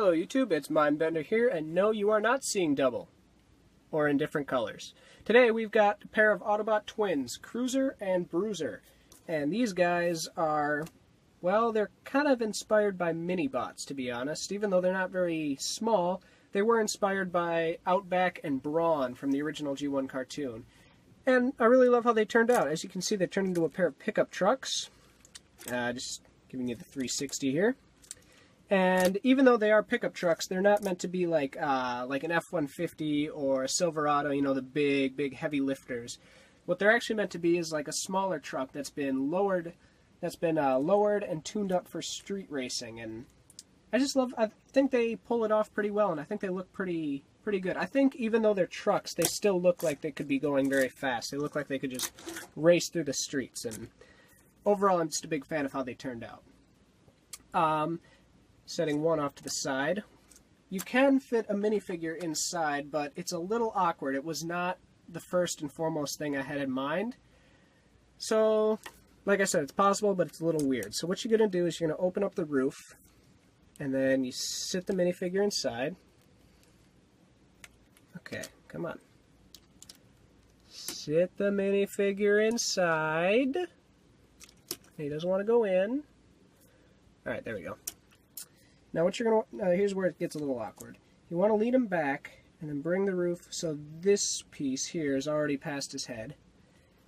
Hello YouTube, it's M1NDxBEND3R here, and no, you are not seeing double, or in different colors. Today we've got a pair of Autobot twins, Cruiser and Bruiser, and these guys are, well, they're kind of inspired by mini-bots, to be honest. Even though they're not very small, they were inspired by Outback and Brawn from the original G1 cartoon. And I really love how they turned out. As you can see, they turned into a pair of pickup trucks. Just giving you the 360 here. And even though they are pickup trucks, they're not meant to be like an F-150 or a Silverado, you know, the big heavy lifters. What they're actually meant to be is like a smaller truck that's been lowered and tuned up for street racing. And I think they pull it off pretty well, and I think they look pretty good. I think even though they're trucks, they still look like they could be going very fast. They look like they could just race through the streets. And overall, I'm just a big fan of how they turned out. Setting one off to the side. You can fit a minifigure inside, but it's a little awkward. It was not the first and foremost thing I had in mind. So, like I said, it's possible, but it's a little weird. So what you're going to do is you're going to open up the roof, and then you sit the minifigure inside. Okay, come on. Sit the minifigure inside. He doesn't want to go in. Alright, there we go. Now what you're going to, here's where it gets a little awkward. You want to lead him back and then bring the roof so this piece here is already past his head.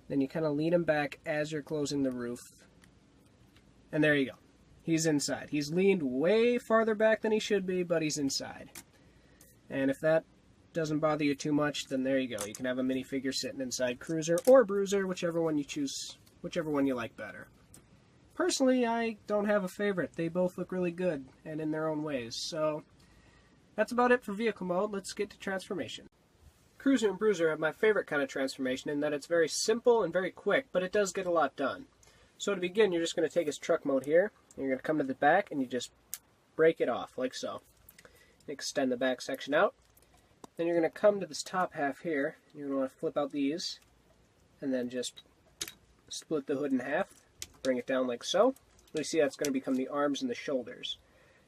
Then you kind of lead him back as you're closing the roof. And there you go. He's inside. He's leaned way farther back than he should be, but he's inside. And if that doesn't bother you too much, then there you go. You can have a minifigure sitting inside Cruiser or Bruiser, whichever one you choose, whichever one you like better. Personally, I don't have a favorite. They both look really good, and in their own ways. So, that's about it for vehicle mode. Let's get to transformation. Cruiser and Bruiser have my favorite kind of transformation in that it's very simple and very quick, but it does get a lot done. So to begin, you're just going to take his truck mode here, and you're going to come to the back, and you just break it off, like so. Extend the back section out. Then you're going to come to this top half here, and you're going to want to flip out these, and then just split the hood in half. Bring it down like so. You see that's going to become the arms and the shoulders.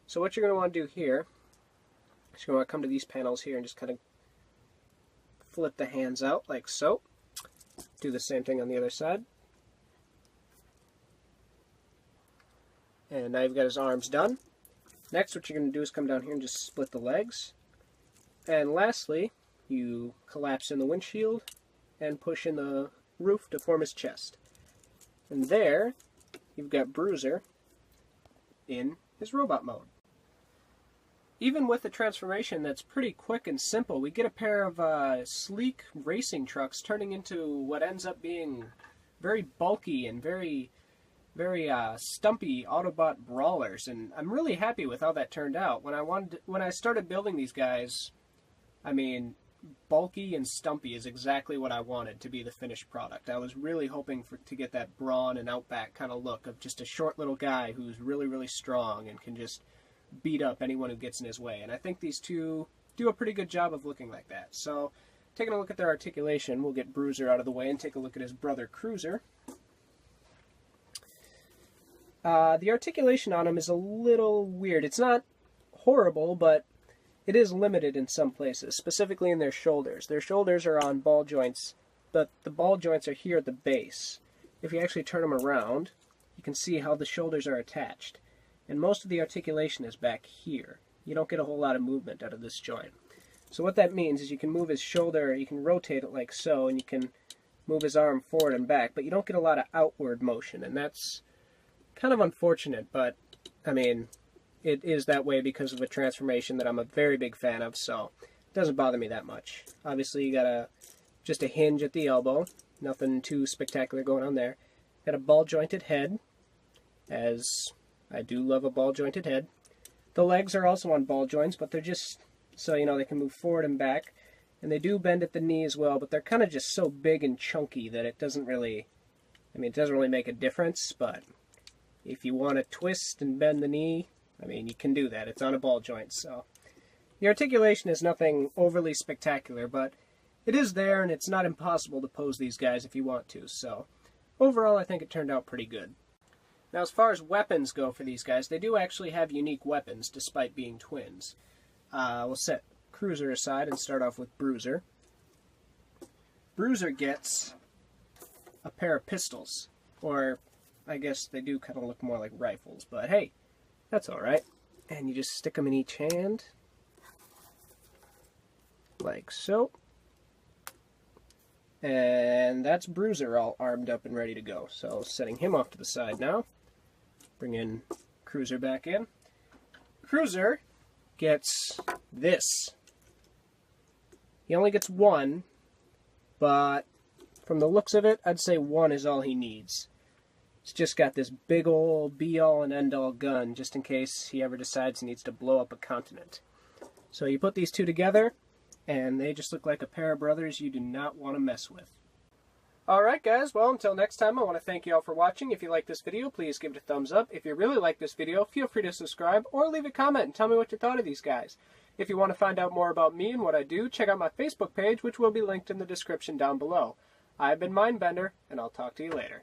So what you're going to want to do here is you're going to want to come to these panels here and just kind of flip the hands out like so. Do the same thing on the other side. And now you've got his arms done. Next, what you're going to do is come down here and just split the legs. And lastly, you collapse in the windshield and push in the roof to form his chest. And there, you've got Bruiser in his robot mode. Even with a transformation that's pretty quick and simple, we get a pair of sleek racing trucks turning into what ends up being very bulky and very stumpy Autobot brawlers. And I'm really happy with how that turned out. When I started building these guys, I mean, bulky and stumpy is exactly what I wanted to be the finished product. I was really hoping to get that Brawn and Outback kind of look of just a short little guy who's really strong and can just beat up anyone who gets in his way. And I think these two do a pretty good job of looking like that. So, taking a look at their articulation, we'll get Bruiser out of the way and take a look at his brother Cruiser. The articulation on him is a little weird. It's not horrible, but it is limited in some places, specifically in their shoulders. Their shoulders are on ball joints, but the ball joints are here at the base. If you actually turn them around, you can see how the shoulders are attached. And most of the articulation is back here. You don't get a whole lot of movement out of this joint. So what that means is you can move his shoulder, you can rotate it like so, and you can move his arm forward and back, but you don't get a lot of outward motion, and that's kind of unfortunate, but, I mean, it is that way because of a transformation that I'm a very big fan of, so it doesn't bother me that much. Obviously, you got just a hinge at the elbow. Nothing too spectacular going on there. Got a ball-jointed head, as I do love a ball-jointed head. The legs are also on ball joints, but they're just so, you know, they can move forward and back. And they do bend at the knee as well, but they're kind of just so big and chunky that it doesn't really, I mean, it doesn't really make a difference, but if you want to twist and bend the knee, I mean, you can do that. It's on a ball joint, so. The articulation is nothing overly spectacular, but it is there, and it's not impossible to pose these guys if you want to, so. Overall, I think it turned out pretty good. Now, as far as weapons go for these guys, they do actually have unique weapons, despite being twins. We'll set Cruiser aside and start off with Bruiser. Bruiser gets a pair of pistols, or I guess they do kind of look more like rifles, but hey, that's alright. And you just stick them in each hand, like so. And that's Bruiser all armed up and ready to go. So setting him off to the side now. Bring in Cruiser back in. Cruiser gets this. He only gets one, but from the looks of it, I'd say one is all he needs. It's just got this big old be-all and end-all gun, just in case he ever decides he needs to blow up a continent. So you put these two together, and they just look like a pair of brothers you do not want to mess with. Alright guys, well until next time I want to thank you all for watching. If you like this video, please give it a thumbs up. If you really like this video, feel free to subscribe or leave a comment and tell me what you thought of these guys. If you want to find out more about me and what I do, check out my Facebook page, which will be linked in the description down below. I've been M1NDbender, and I'll talk to you later.